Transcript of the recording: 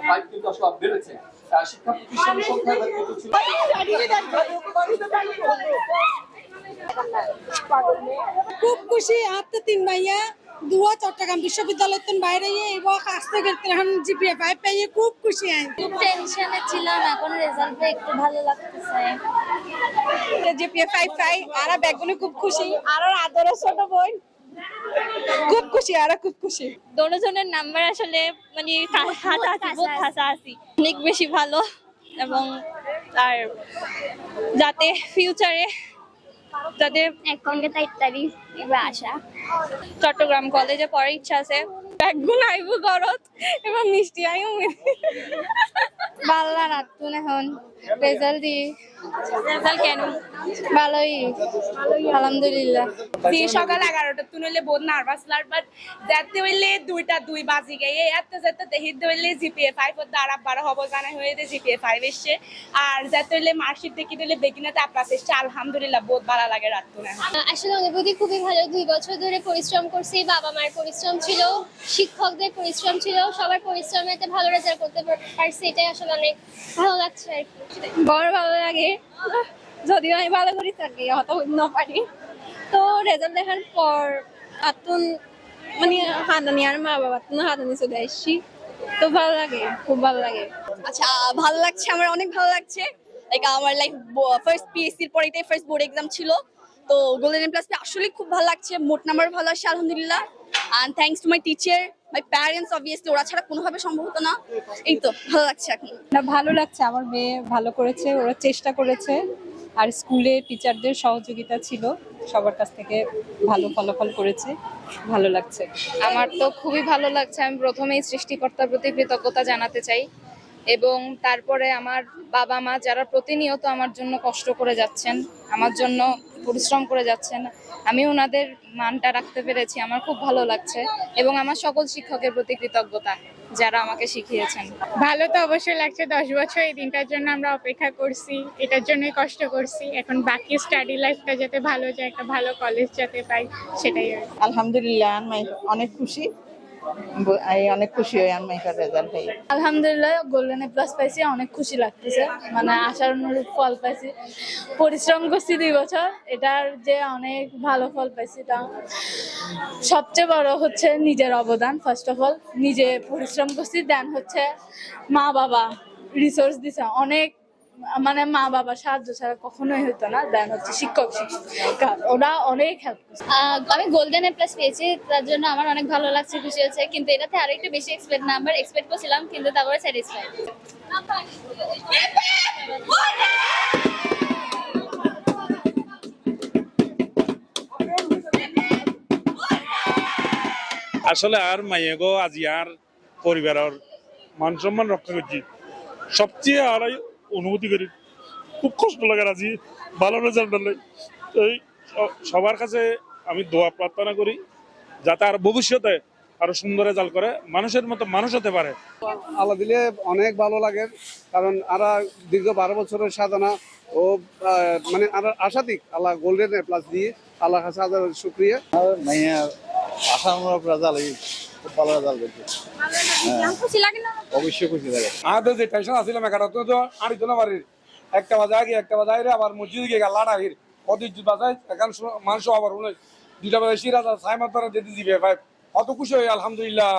5 কিন্তু আসলে বেড়েছে। শিক্ষা প্রতিষ্ঠানের সংখ্যা কিন্তু ছিল। খুব খুশি আপনি 3 মাইয়া দুয়া চট্টগ্রাম বিশ্ববিদ্যালয়ের বাইরে এবার আসতে গেলে এখন জিপিএ 5 পেয়ে খুব খুশি আই। খুব টেনশনে ছিলাম, এখন রেজাল্টে একটু ভালো লাগতেছে। জিপিএ 5 পাই আর ব্যাগগুলো খুব খুশি আর আদর ছোট বোন খুব খুশি আর খুব খুশি। দোনোজনের নাম্বার আসলে মানে হাসাহাসি অনেক বেশি ভালো, এবং আর যাতে ফিউচারে যাতে এখনকে তাড়াতাড়ি এবার আসা চট্টগ্রাম কলেজে পড়ার ইচ্ছা আছে। ব্যাগগুন আইব গরত এবং মিষ্টি আইও বাল্লা রাতুন এখন রেজাল্ট দি রেজাল্ট কেন ভালোই আলহামদুলিল্লাহ। সকাল 11টা তুন হইলে বহুত নার্ভাস বাট যাতে হইলে 2টা 2 বাজি গিয়ে এত যেতে দেখিতে হইলে জিপিএ 5 এর দ্বারা 12 হবো জানা হয়ে যে জিপিএ 5 এসছে। আর যাতে হইলে মার্কশিট দেখি দিলে বেগিনাতে আপলাস এসছে, আলহামদুলিল্লাহ বহুত ভালো লাগে রাতুন। আসলে অনুভূতি খুবই ভালো। 2 বছর ধরে পরিশ্রম করছি, বাবা মায়ের পরিশ্রম ছিল, শিক্ষকদের পরিশ্রম ছিল, সবার পরিশ্রমেতে ভালো রেজাল্ট করতে পারছি, এটাই আসলে অনেক ভালো লাগছে আর কি। বড় ভালো লাগে, যদিও আমি ভালো করি থাকি হয়তো না পারি। তো রেজাল্ট দেখার পর আতুন মানে হাতানি আর মা বাবা হাতানি চলে আসছি, তো ভালো লাগে, খুব ভালো লাগে। আচ্ছা, ভালো লাগছে, আমার অনেক ভালো লাগছে। লাইক আমার লাইক ফার্স্ট পিএসসির পরে এটাই ফার্স্ট বোর্ড এক্সাম ছিল, তো গোল্ডেন প্লাস আসলে খুব ভালো লাগছে। মোট নাম্বার ভালো আসছে আলহামদুলিল্লাহ। And thanks to my teacher, my parents, obviously ওরা ছাড়া কোনোভাবে সম্ভব হতো না। এই তো ভালো লাগছে এখন। ভালো লাগছে, আমার মেয়ে ভালো করেছে, ওরা চেষ্টা করেছে, আর স্কুলে টিচারদের সহযোগিতা ছিল, সবার কাছ থেকে ভালো ফলাফল করেছে, ভালো লাগছে। আমার তো খুবই ভালো লাগছে। আমি প্রথমেই সৃষ্টিকর্তার প্রতি কৃতজ্ঞতা জানাতে চাই, এবং তারপরে আমার বাবা মা যারা প্রতিনিয়ত আমার জন্য কষ্ট করে যাচ্ছেন, আমার জন্য পরিশ্রম করে যাচ্ছেন, আমি ওনাদের মানটা রাখতে পেরেছি, আমার খুব ভালো লাগছে। এবং আমার সকল শিক্ষকের প্রতি কৃতজ্ঞতা যারা আমাকে শিখিয়েছেন। ভালো তো অবশ্যই লাগছে, 10 বছর এই দিনটার জন্য আমরা অপেক্ষা করছি, এটার জন্যই কষ্ট করছি। এখন বাকি স্টাডি লাইফটা যাতে ভালো যায়, একটা ভালো কলেজ যাতে পাই, সেটাই। আলহামদুলিল্লাহ আমি অনেক খুশি, অনেক খুশি হই আমি রেজাল্ট হই। আলহামদুলিল্লাহ গোল্ডেন এ প্লাস পাইছি, অনেক খুশি লাগতেছে, মানে আশার অনুরূপ ফল পাইছি। পরিশ্রম করছি 2 বছর, এটার যে অনেক ভালো ফল পাইছি, তা সবচেয়ে বড় হচ্ছে নিজের অবদান। ফার্স্ট অফ অল নিজে পরিশ্রম করছি, দেন হচ্ছে মা বাবা রিসোর্স দিছে অনেক, মানে মা বাবা সাহায্য ছাড়া কখনোই হতো না। দেন হচ্ছে শিক্ষক শিক্ষিকা, ওরা অনেক হেল্প করছে। আমি গোল্ডেন এ প্লাস পেয়েছি, তার জন্য আমার অনেক ভালো লাগছে, খুশি হচ্ছে। কিন্তু এটাতে আরো একটু বেশি নাম্বার এক্সপেক্ট করছিলাম, কিন্তু তারপরে স্যাটিসফাইড। আসলে আর মাইয়াগো আজি আর পরিবারের মান সম্মান রক্ষা করছি, সবচেয়ে আর অনুভূতি করি। খুব কষ্ট লাগে আজি ভালো রেজাল্ট হলে। এই সবার কাছে আমি দোয়া প্রার্থনা করি যাতে আর ভবিষ্যতে আরো সুন্দর রেজাল্ট করে মানুষের মতো মানুষ হতে পারে। আল্লাহ দিলে অনেক ভালো লাগে, কারণ আরা দীর্ঘ 12 বছরের সাধনা ও মানে আশাতিক আল্লাহ গোল্ডেন এ প্লাস দিয়ে আল্লাহ কাছে হাজার শুকরিয়া। মাইয়া আশানুরূপ রেজাল্ট, খুব ভালো রেজাল্ট করছে, খুশি লাগে না? অবশ্যই খুশি লাগে। আমাদের যে টেনশন আসছিলাম একাটা তো আড়ি তো না বাড়ির একটা বাজে আগে একটা বাজে আইরে আবার মসজিদে গিয়ে লাড়া আহির কত বাজায় এখন মানুষ আবার 2টা বাজে সিরাজ সাইমাত দিতে দিবে ভাই, অত খুশি হই আলহামদুলিল্লাহ।